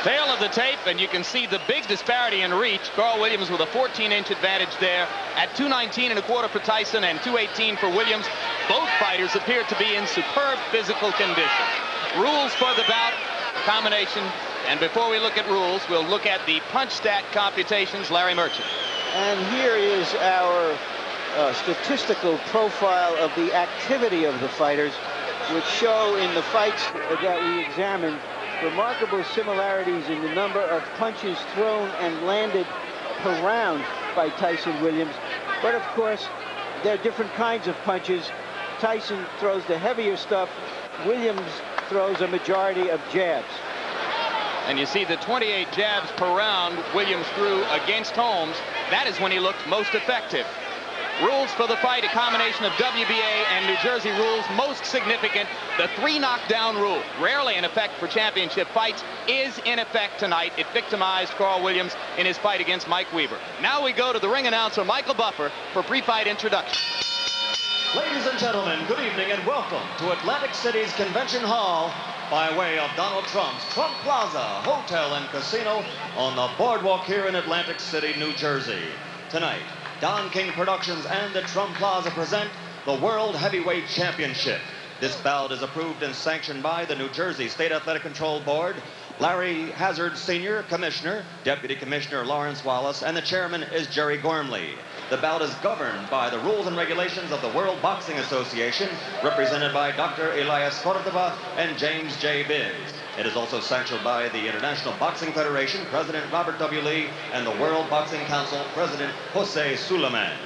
Tail of the tape, and you can see the big disparity in reach. Carl Williams with a 14-inch advantage there at 219.25 for Tyson and 218 for Williams. Both fighters appear to be in superb physical condition. Rules for the bout, combination, and before we look at rules, we'll look at the punch stat computations. Larry Merchant. And here is our statistical profile of the activity of the fighters, which show in the fights that we examined remarkable similarities in the number of punches thrown and landed per round by Tyson Williams. But of course, there are different kinds of punches. Tyson throws the heavier stuff. Williams throws a majority of jabs. And you see the 28 jabs per round Williams threw against Holmes. That is when he looked most effective. Rules for the fight, a combination of WBA and New Jersey rules. Most significant, the 3 knockdown rule. Rarely in effect for championship fights, is in effect tonight. It victimized Carl Williams in his fight against Mike Weaver. Now we go to the ring announcer, Michael Buffer, for pre-fight introduction. Ladies and gentlemen, good evening and welcome to Atlantic City's Convention Hall by way of Donald Trump's Trump Plaza Hotel and Casino on the boardwalk here in Atlantic City, New Jersey. Tonight, Don King Productions and the Trump Plaza present the World Heavyweight Championship. This bout is approved and sanctioned by the New Jersey State Athletic Control Board, Larry Hazard Sr., Commissioner, Deputy Commissioner Lawrence Wallace, and the chairman is Jerry Gormley. The bout is governed by the rules and regulations of the World Boxing Association, represented by Dr. Elias Cordova and James J. Biggs. It is also sanctioned by the International Boxing Federation, President Robert W. Lee, and the World Boxing Council, President Jose Suleiman.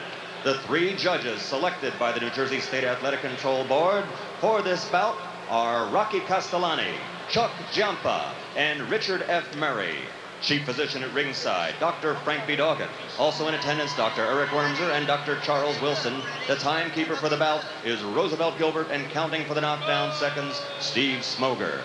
The 3 judges selected by the New Jersey State Athletic Control Board for this bout are Rocky Castellani, Chuck Giampa, and Richard F. Murray. Chief physician at ringside, Dr. Frank B. Doggett. Also in attendance, Dr. Eric Wormser and Dr. Charles Wilson. The timekeeper for the bout is Roosevelt Gilbert, and counting for the knockdown seconds, Steve Smoger.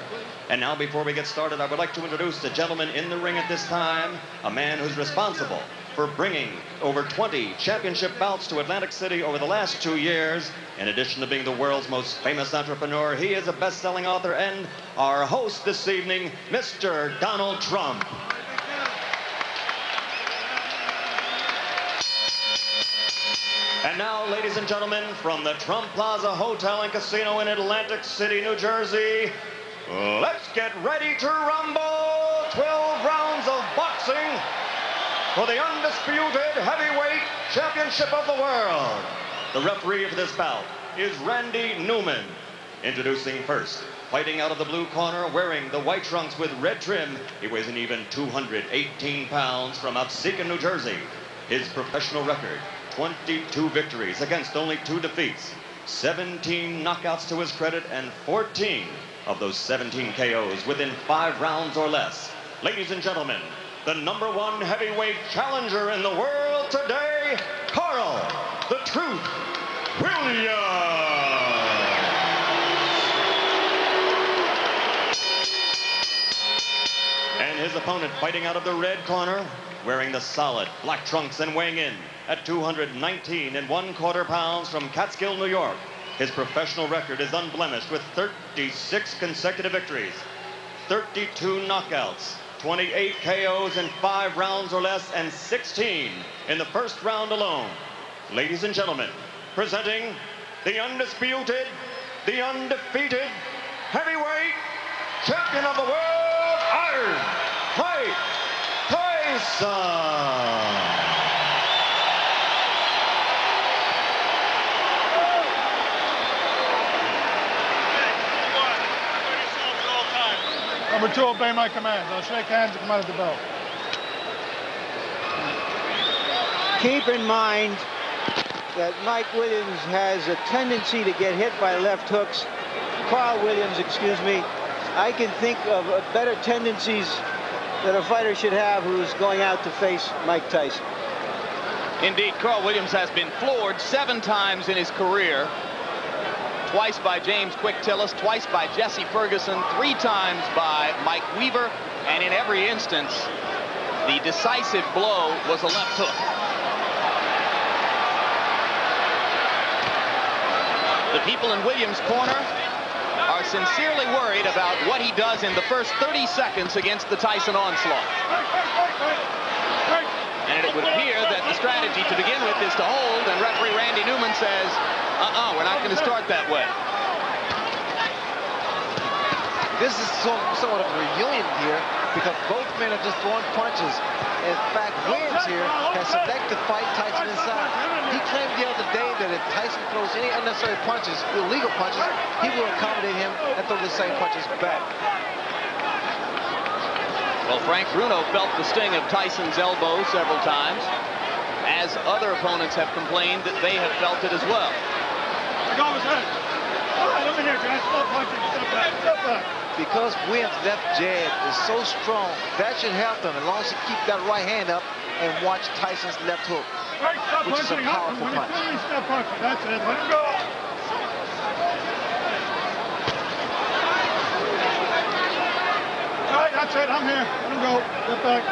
And now, before we get started, I would like to introduce the gentleman in the ring at this time, a man who's responsible for bringing over 20 championship bouts to Atlantic City over the last 2 years. In addition to being the world's most famous entrepreneur, he is a best-selling author and our host this evening, Mr. Donald Trump. And now, ladies and gentlemen, from the Trump Plaza Hotel and Casino in Atlantic City, New Jersey, let's get ready to rumble. 12 rounds of boxing for the undisputed heavyweight championship of the world. The referee for this bout is Randy Newman. Introducing first, fighting out of the blue corner, wearing the white trunks with red trim, he weighs an even 218 pounds from Absecon, New Jersey. His professional record, 22 victories against only 2 defeats, 17 knockouts to his credit, and 14 of those 17 KOs within 5 rounds or less. Ladies and gentlemen, the #1 heavyweight challenger in the world today, Carl "The Truth" Williams. And his opponent, fighting out of the red corner, wearing the solid black trunks and weighing in at 219¼ pounds from Catskill, New York. His professional record is unblemished with 36 consecutive victories, 32 knockouts, 28 KOs in 5 rounds or less, and 16 in the first round alone. Ladies and gentlemen, presenting the undisputed, the undefeated heavyweight champion of the world, Iron Mike Tyson. Number 2, obey my commands. I'll shake hands and come out of the belt. Keep in mind that Mike Williams has a tendency to get hit by left hooks. Carl Williams, excuse me. I can think of better tendencies that a fighter should have who's going out to face Mike Tyson. Indeed, Carl Williams has been floored 7 times in his career. Twice by James Quick Tillis, twice by Jesse Ferguson, 3 times by Mike Weaver, and in every instance, the decisive blow was a left hook. The people in Williams' corner are sincerely worried about what he does in the first 30 seconds against the Tyson onslaught. And it would appear that the strategy to begin with is to hold, and referee Randy Newman says, we're not going to start that way. This is somewhat of a reunion here because both men are just throwing punches. In fact, Williams here has selected to fight Tyson inside. He claimed the other day that if Tyson throws any unnecessary punches, illegal punches, he will accommodate him and throw the same punches back. Well, Frank Bruno felt the sting of Tyson's elbow several times, as other opponents have complained that they have felt it as well. Because Williams' left jab is so strong, that should help him as long as he keep that right hand up and watch Tyson's left hook, which is a powerful punch. That's it. Let him go. All right, that's it. I'm here. Let him go. Get back.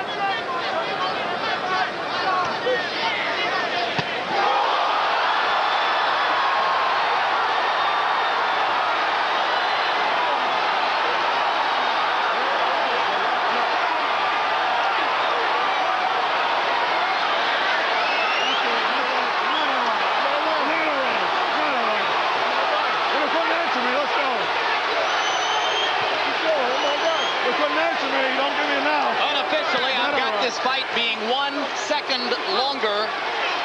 Fight being 1 second longer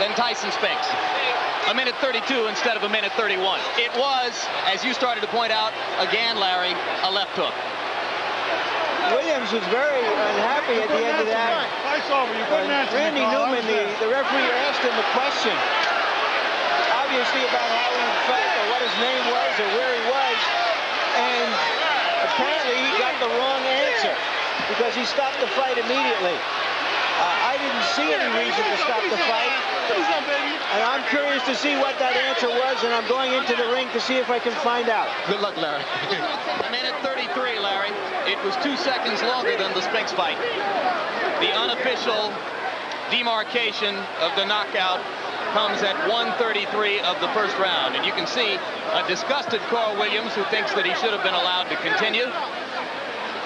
than Tyson Spinks. A minute 32 instead of a minute 31. It was, as you started to point out, again, Larry, a left hook. Williams was very unhappy at the end of that. Randy Newman, the referee, asked him a question, obviously about how he felt or what his name was or where he was, and apparently he got the wrong answer because he stopped the fight immediately. I didn't see any reason to stop the fight, and I'm curious to see what that answer was, and I'm going into the ring to see if I can find out. Good luck, Larry. A minute 33, Larry. It was 2 seconds longer than the Spinks fight. The unofficial demarcation of the knockout comes at 1:33 of the first round, and you can see a disgusted Carl Williams who thinks that he should have been allowed to continue.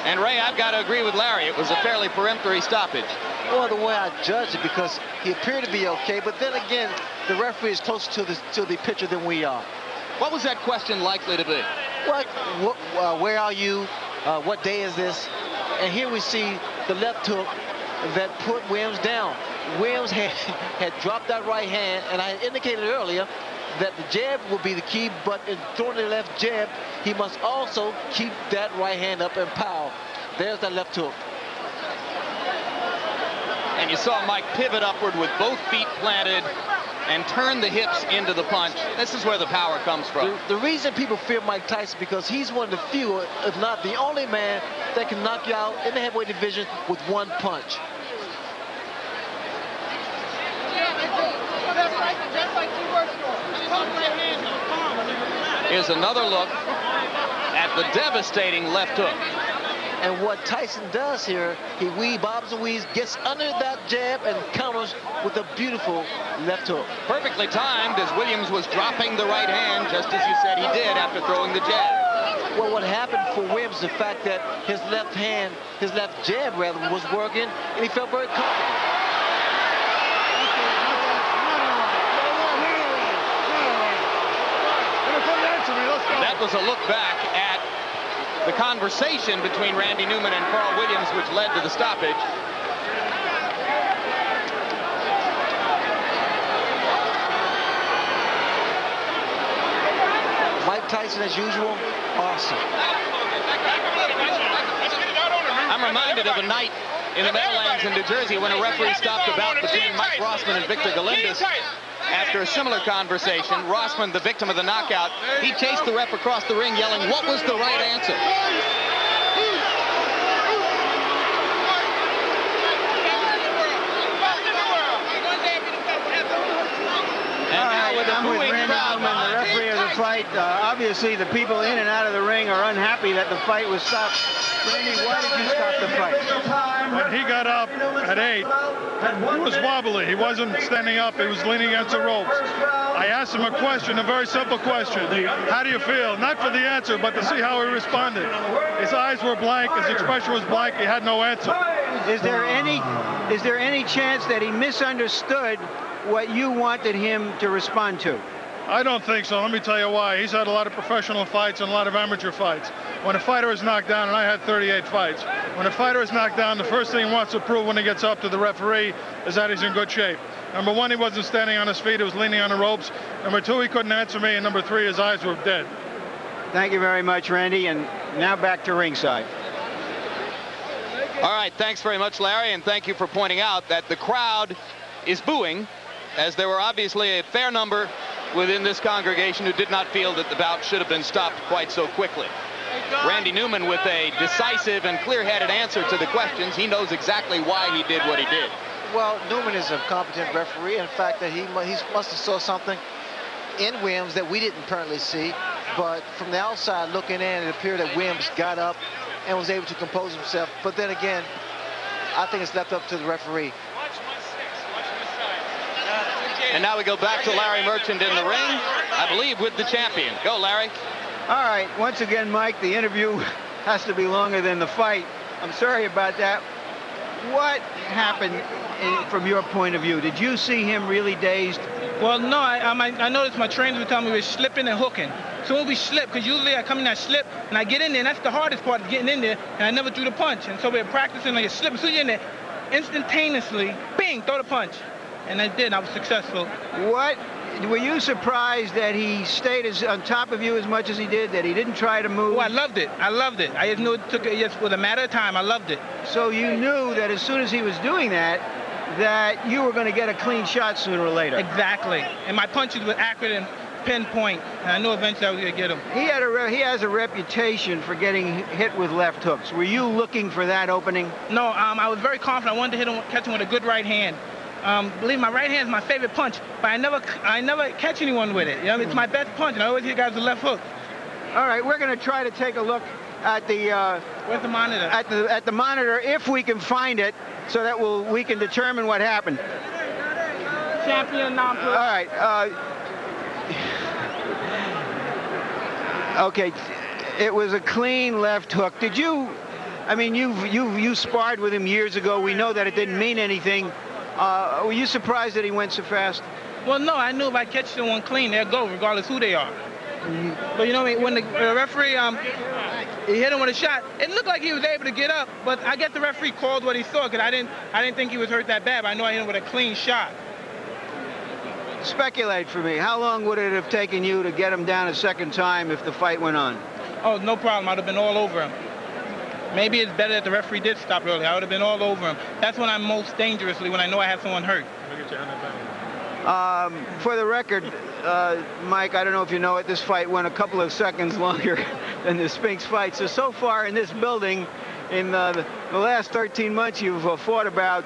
And Ray, I've got to agree with Larry. It was a fairly peremptory stoppage. Well, the way I judged it, because he appeared to be okay, but then again, the referee is closer to the pitcher than we are. What was that question likely to be? Where are you? What day is this? And here we see the left hook that put Williams down. Williams had dropped that right hand, and I indicated earlier that the jab will be the key, but in throwing the left jab, he must also keep that right hand up and power. There's that left hook. And you saw Mike pivot upward with both feet planted and turn the hips into the punch. This is where the power comes from. The reason people fear Mike Tyson because he's one of the few, if not the only man, that can knock you out in the heavyweight division with one punch. Here's another look at the devastating left hook. And what Tyson does here, he bobs and weaves, gets under that jab and counters with a beautiful left hook. Perfectly timed as Williams was dropping the right hand, just as you said he did after throwing the jab. Well, what happened for Williams is the fact that his left hand, his left jab rather, was working, and he felt very comfortable. That was a look back at the conversation between Randy Newman and Carl Williams, which led to the stoppage. Mike Tyson, as usual, awesome. I'm reminded of a night in the Meadowlands in New Jersey when a referee stopped a bout between Mike Rossman and Victor Galindez. After a similar conversation, Rossman, the victim of the knockout, he chased the ref across the ring yelling, "What was the right answer?" I'm with Randy Newman, the referee of the fight. Obviously, the people in and out of the ring are unhappy that the fight was stopped. Randy, why did you stop the fight? When he got up, at 8, he was wobbly. He wasn't standing up. He was leaning against the ropes. I asked him a question, a very simple question. How do you feel? Not for the answer, but to see how he responded. His eyes were blank. His expression was blank. He had no answer. Is there any chance that he misunderstood what you wanted him to respond to? I don't think so. Let me tell you why. He's had a lot of professional fights and a lot of amateur fights. When a fighter is knocked down, and I had 38 fights, when a fighter is knocked down, the first thing he wants to prove when he gets up to the referee is that he's in good shape. Number one, he wasn't standing on his feet. He was leaning on the ropes. Number two, he couldn't answer me. And number three, his eyes were dead. Thank you very much, Randy. And now back to ringside. All right, thanks very much, Larry, and thank you for pointing out that the crowd is booing, as there were obviously a fair number within this congregation who did not feel that the bout should have been stopped quite so quickly. Randy Newman with a decisive and clear-headed answer to the questions. He knows exactly why he did what he did. Well, Newman is a competent referee. In fact, that he must have saw something in Williams that we didn't currently see. But from the outside looking in, it appeared that Williams got up and was able to compose himself. But then again, I think it's left up to the referee. And now we go back to Larry Merchant in the ring, I believe with the champion. Go, Larry. All right, once again, Mike, the interview has to be longer than the fight. I'm sorry about that. What happened from your point of view? Did you see him really dazed? Well, no, I noticed my trainers were telling me we were slipping and hooking. So when we slip, because usually I come in that slip and I get in there, and that's the hardest part, is getting in there, and I never threw the punch. And so we're practicing like a slip. So you're in there, instantaneously, bing, throw the punch. And I did, I was successful. What? Were you surprised that he stayed on top of you as much as he did, that he didn't try to move? Oh, I loved it. I loved it. I just knew it took just with a matter of time. I loved it. So you knew that as soon as he was doing that, that you were going to get a clean shot sooner or later. Exactly. And my punches were accurate and pinpoint. And I knew eventually I was going to get him. He has a reputation for getting hit with left hooks. Were you looking for that opening? No, I was very confident. I wanted to hit him, catch him with a good right hand. Believe me, my right hand is my favorite punch, but I never catch anyone with it. You know, it's my best punch, and I always hit guys with left hook. All right, we're going to try to take a look at the where's the monitor? At the monitor, if we can find it, so that we can determine what happened. Champion non-pro. All right. Okay, it was a clean left hook. Did you? I mean, you sparred with him years ago. We know that it didn't mean anything. Were you surprised that he went so fast? Well, no, I knew if I catch someone clean, they'll go, regardless who they are. Mm-hmm. But you know, when the referee he hit him with a shot, it looked like he was able to get up. But I guess the referee called what he saw, because I didn't think he was hurt that bad. But I know I hit him with a clean shot. Speculate for me. How long would it have taken you to get him down a second time if the fight went on? Oh, no problem. I'd have been all over him. Maybe it's better that the referee did stop early. I would have been all over him. That's when I'm most dangerously, when I know I have someone hurt. For the record, Mike, I don't know if you know it, this fight went a couple of seconds longer than the Spinks fight. So far in this building, in the last 13 months, you've fought about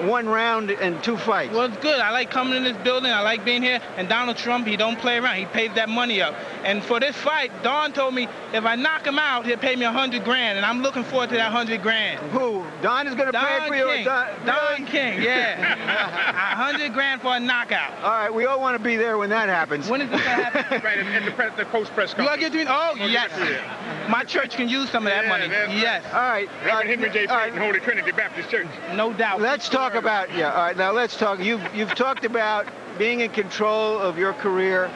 1 round and 2 fights. Well, it's good. I like coming in this building. I like being here. And Donald Trump, he don't play around. He pays that money up. And for this fight, Don told me if I knock him out, he'll pay me $100 grand. And I'm looking forward to that $100 grand. Who? Don is going to pay for you? King. Don King, yeah. $100 grand for a knockout. All right, we all want to be there when that happens. When is this going to happen? Right, at the post-press conference. You got to get yes. My church can use some of that money. Yes. All right. Reverend Henry J. Payton, Holy Trinity Baptist Church. No doubt. Let's talk about, all right, now let's talk. You've talked about being in control of your career.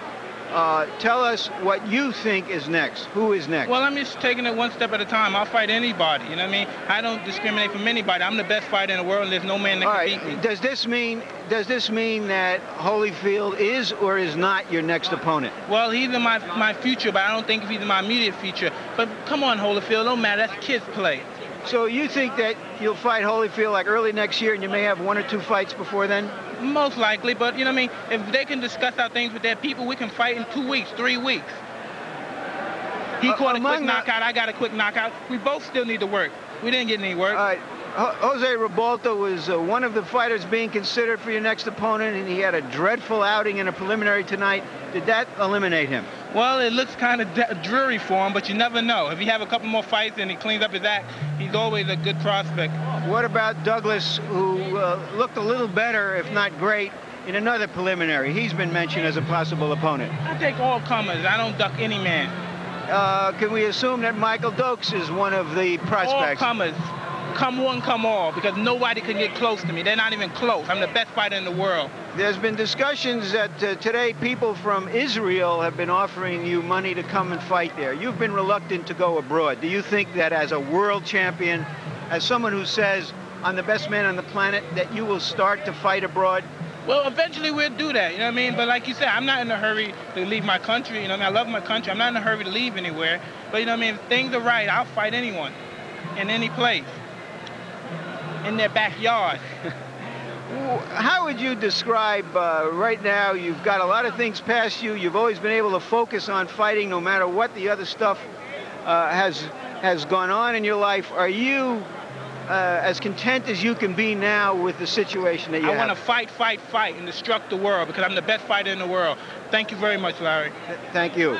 Tell us what you think is next. Who is next? Well, I'm just taking it one step at a time. I'll fight anybody. You know what I mean? I don't discriminate from anybody. I'm the best fighter in the world, and there's no man that can beat me. Does this mean that Holyfield is or is not your next opponent? Well, he's in my future, but I don't think he's in my immediate future. But come on, Holyfield, don't matter. That's kids' play. So you think that you'll fight Holyfield like early next year, and you may have 1 or 2 fights before then? Most likely, but you know what I mean? If they can discuss our things with their people, we can fight in 2 weeks, 3 weeks. He caught a quick knockout, I got a quick knockout. We both still need to work. We didn't get any work. All right. Jose Ribalta was one of the fighters being considered for your next opponent, and he had a dreadful outing in a preliminary tonight. Did that eliminate him? Well, it looks kind of dreary for him, but you never know. If he have a couple more fights and he cleans up his act, he's always a good prospect. What about Douglas, who looked a little better, if not great, in another preliminary? He's been mentioned as a possible opponent. I take all comers. I don't duck any man. Can we assume that Michael Dokes is one of the prospects? All comers. Come one, come all, because nobody can get close to me. They're not even close. I'm the best fighter in the world. There's been discussions that today people from Israel have been offering you money to come and fight there. You've been reluctant to go abroad. Do you think that as a world champion, as someone who says, I'm the best man on the planet, that you will start to fight abroad? Well, eventually we'll do that, you know what I mean? But like you said, I'm not in a hurry to leave my country. You know what I mean? I love my country. I'm not in a hurry to leave anywhere. But you know what I mean? If things are right, I'll fight anyone in any place. In their backyard. How would you describe right now? You've got a lot of things past you. You've always been able to focus on fighting no matter what the other stuff has gone on in your life. Are you as content as you can be now with the situation that you have? I want to fight, fight, fight and destruct the world because I'm the best fighter in the world. Thank you very much, Larry. Thank you.